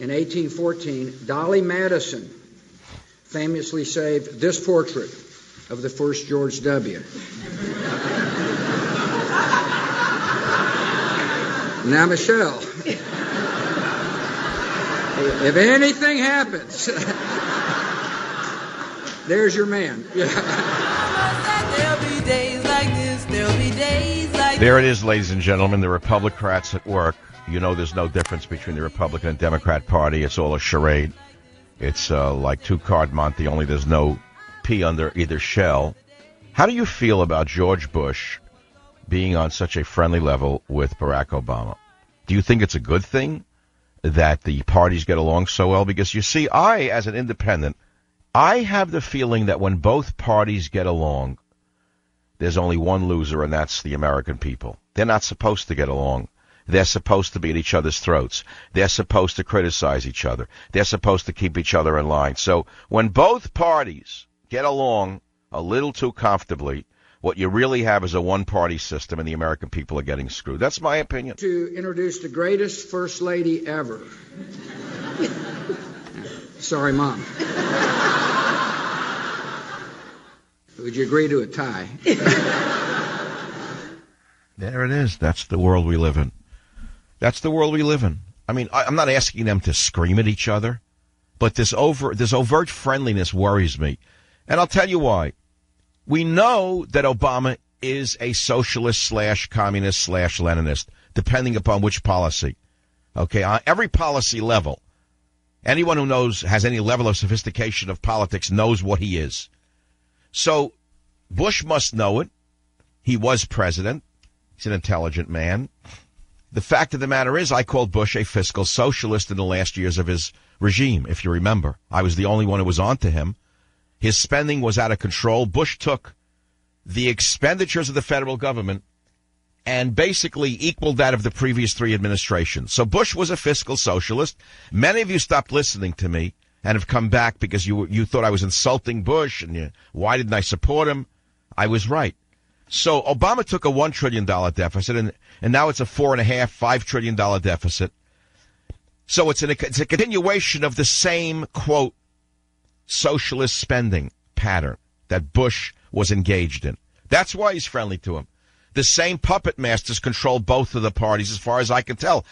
In 1814, Dolly Madison famously saved this portrait of the first George W. Now, Michelle, if anything happens, there's your man. There it is, ladies and gentlemen, the Republicrats at work. You know there's no difference between the Republican and Democrat Party. It's all a charade. It's like two-card Monte, only there's no P under either shell. How do you feel about George Bush being on such a friendly level with Barack Obama? Do you think it's a good thing that the parties get along so well? Because, you see, I, as an independent, I have the feeling that when both parties get along, there's only one loser, and that's the American people. They're not supposed to get along. They're supposed to be at each other's throats. They're supposed to criticize each other. They're supposed to keep each other in line. So when both parties get along a little too comfortably, what you really have is a one-party system, and the American people are getting screwed. That's my opinion. To introduce the greatest First Lady ever. Sorry, Mom. Would you agree to a tie? There it is. That's the world we live in. That's the world we live in. I mean, I'm not asking them to scream at each other, but this overt friendliness worries me. And I'll tell you why. We know that Obama is a socialist/communist/Leninist, depending upon which policy. Okay, on every policy level, anyone who has any level of sophistication of politics knows what he is. So Bush must know it. He was president. He's an intelligent man. The fact of the matter is, I called Bush a fiscal socialist in the last years of his regime, if you remember. I was the only one who was on to him. His spending was out of control. Bush took the expenditures of the federal government and basically equaled that of the previous three administrations. So Bush was a fiscal socialist. Many of you stopped listening to me and have come back because you thought I was insulting Bush and why didn't I support him? I was right. So Obama took a $1 trillion deficit, and now it's a $4.5 trillion deficit. So it's a continuation of the same, quote, socialist spending pattern that Bush was engaged in. That's why he's friendly to him. The same puppet masters control both of the parties as far as I can tell.